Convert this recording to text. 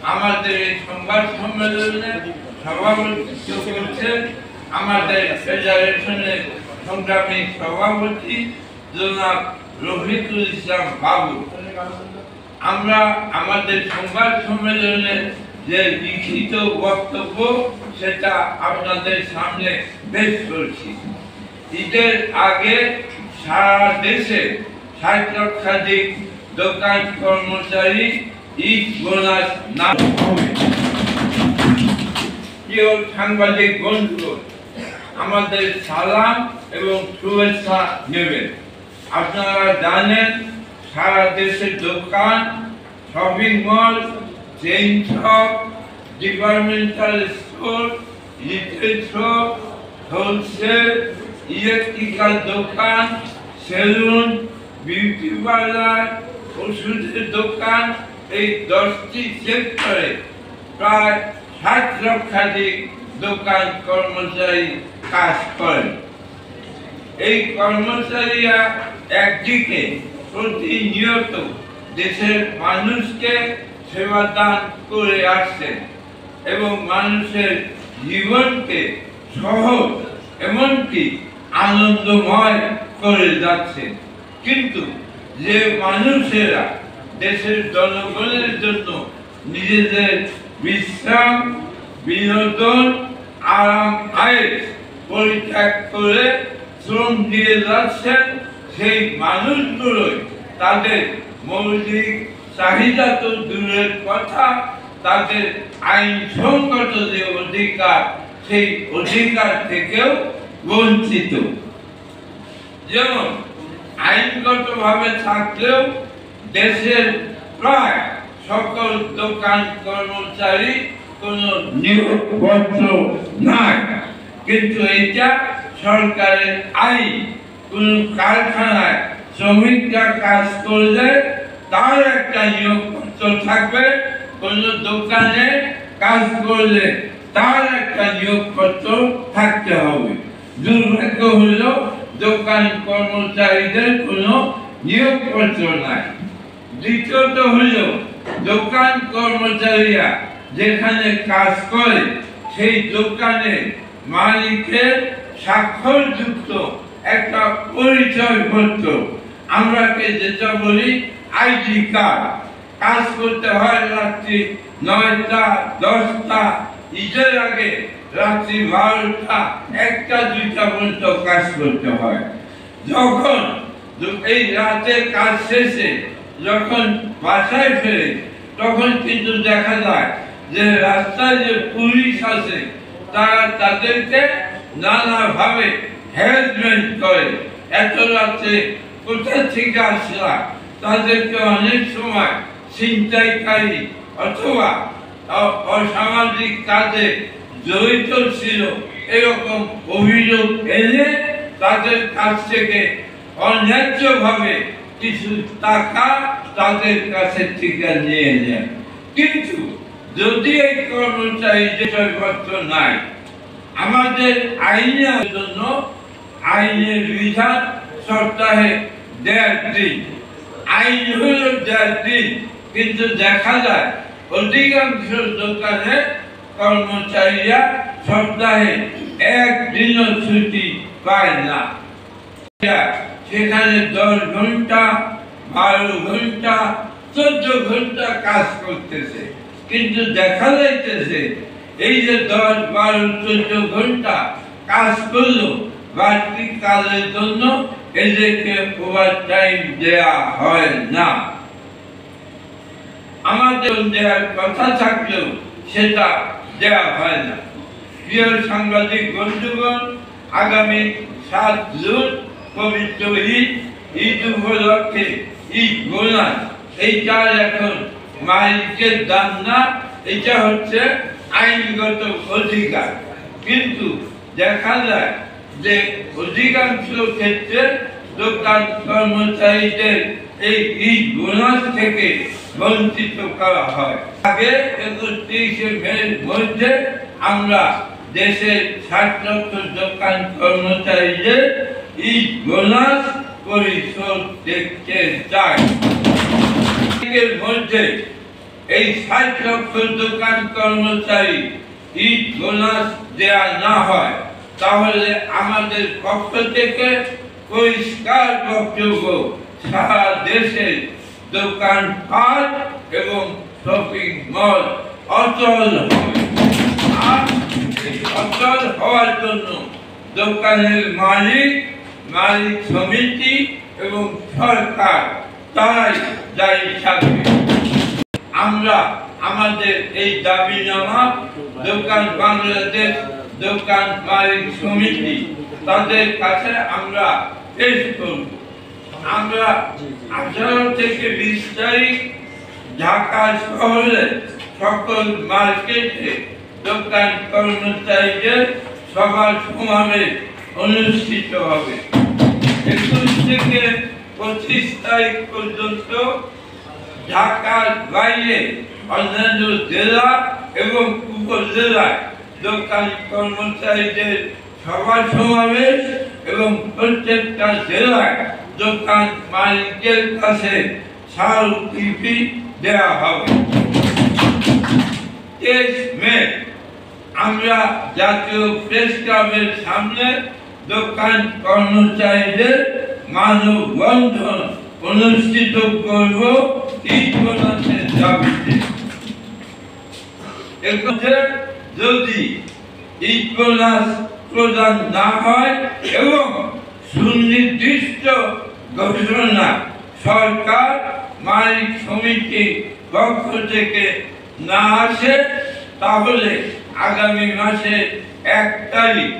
আমাদের এই সংবাদ সম্মেলনে সভাপতিত্ব করছেন আমাদের ফেডারেশনের সংগ্রামী সভাপতি জনাব রফিকুল ইসলাম বাবু। আমরা আমাদের সংবাদ সম্মেলনে যে লিখিত বক্তব্য সেটা আপনাদের সামনে পেশ করছি। ঈদের আগে সারা দেশে ৬০ লক্ষাধিক দোকান কর্মচারী ঈদ বোনাস না প্রিয় সাংবাদিক বন্ধু, আমাদের সালাম এবং শুভেচ্ছা নেবেন। আপনারা জানেন সারা দেশের দোকান, shopping mall, chain shop, departmental store, retail shop, wholesale, electrical দোকান, সেলুন, বিউটি পার্লার, ওষুধের দোকান, এই 10টি সেক্টরে প্রায় ৬০ লক্ষাধিক দোকান কর্মচারী কাজ করেন। এই কর্মচারীরা একদিকে প্রতিনিয়ত দেশের মানুষকে সেবা দান করে আসছেন এবং মানুষের জীবনকে সহজ এমনকি আনন্দময় করে যাচ্ছেন, কিন্তু যে মানুষেরা দেশের জনগণের জন্য নিজেদের বিশ্রাম, বিনোদন, আরাম আয়েশ পরিত্যাগ করে শ্রম দিয়ে যাচ্ছেন, সেই মানুষগুলোই তাদের মৌলিক চাহিদা তো দূরের কথা, তাদের আইনসঙ্গত যে অধিকার সেই অধিকার থেকেও বঞ্চিত। যেমন আইনগতভাবে থাকলেও দেশের প্রায় সকল দোকান কর্মচারী কোনো নিয়োগপত্র নাই, কিন্তু এটা সরকারের আইন। কোন কারখানায় শ্রমিকরা কাজ করলে তার একটা নিয়োগপত্র থাকবে, কোন দোকানে কাজ করলে তার একটা নিয়োগপত্র থাকতে হবে। দুর্ভাগ্য হলো দোকান কর্মচারীদের কোনো নিয়োগপত্র নাই। দ্বিতীয়ত হলো দোকান কর্মচারীরা যেখানে কাজ করে সেই দোকানে মালিকের স্বাক্ষরযুক্ত একটা পরিচয়পত্র, আমরাকে যেটা বলি আইডি কার্ড। কাজ করতে হয় রাত্রি 9টা 10টা, ঈদের আগে রাত্রি 12টা 1টা 2টা পর্যন্ত কাজ করতে হয়। যখন এই রাতের কাজ শেষে যখন বাসায় ফেরে তখন কিন্তু দেখা যায় যে রাস্তায় যে পুলিশ আছে তারা তাদেরকে নানাভাবে হ্যারাসমেন্ট করে। এত রাত্রে কোথা থেকে আসলা, তাদেরকে অনেক সময় ছিনতাইকারী অথবা অসামাজিক কাজে জড়িত ছিল এরকম অভিযোগ এনে তাদের কাছ থেকে অন্যায্যভাবে কিছু টাকা তাদের কাছে থেকে নিয়ে নেয়। কিন্তু যদি এই কর্মচারীদের পত্র নাই, আমাদের আইনের জন্য আইনের বিধান সপ্তাহে 1.5 দিন, আইন হল 1.5 দিন, কিন্তু দেখা যায় অধিকাংশ দোকানে কর্মচারীরা সপ্তাহে 1 দিনও ছুটি পায় না। সেখানে 10 ঘন্টা 12 ঘন্টা 14 ঘন্টা কাজ করতেছে, কিন্তু দেখা যাইতেছে এই যে 10 12 14 ঘন্টা কাজ করলো, বাড়তি কাজের জন্য এদেরকে ওভার টাইম দেয়া হয় না। আমাদের দেওয়ার কথা থাকলেও সেটা দেওয়া হয় না। প্রিয় সাংবাদিক বন্ধুগণ, আগামী 7 জুন পবিত্র ঈদ উপলক্ষে ঈদ বোনাস, এইটার এখন মালিকের দান না, এটা হচ্ছে আইনগত অধিকার। কিন্তু দেখা যায় যে অধিকাংশ ক্ষেত্রে দোকান কর্মচারীদের এই ঈদ বোনাস থেকে বঞ্চিত করা হয়। আগে 31শে মের মধ্যে আমরা দেশের 60 লক্ষ দোকান কর্মচারীদের ঈদ বোনাস পরিশোধ দেখতে চাই। এর মধ্যে এই ৬০ লক্ষ দোকান কর্মচারী ঈদ বোনাস দেয়া না হয়, তাহলে আমাদের পক্ষ থেকে পরিষ্কার বক্তব্য, সারা দেশে দোকানপাট এবং শপিং মল অচল হবে। আর অচল হওয়ার জন্য দোকানের মালিক সমিতি এবং সরকার তাই দায়ী থাকবে। আমরা আমাদের এই দাবিনামা দোকান বাংলাদেশ দোকান মালিক সমিতি তাদের কাছে আমরা পেশ করব। আমরা 18 থেকে 20 তারিখ ঢাকা শহরে সকল মার্কেটে দোকান কর্মচারীদের সভা সমাবেশ অনুষ্ঠিত হবে। 21 থেকে 25 তারিখ পর্যন্ত ঢাকার বাইরে অন্যান্য জেলা এবং উপজেলায় দোকান কর্মচারীদের সভা সমাবেশ এবং প্রত্যেকটা জেলায় দোকান মালিকদের কাছে স্মারকলিপি দেওয়া হবে। 23 মে আমরা জাতীয় প্রেস ক্লাবের সামনে দোকান কর্মচারীদের মানববন্ধন অনুষ্ঠিত করব ঈদ বোনাসের দাবিতে। এক্ষেত্রে যদি ঈদ বোনাস প্রদান না হয় এবং সুনির্দিষ্ট ঘোষণা সরকার মালিক সমিতির পক্ষ থেকে না আসে, তাহলে আগামী মাসে 1 তারিখ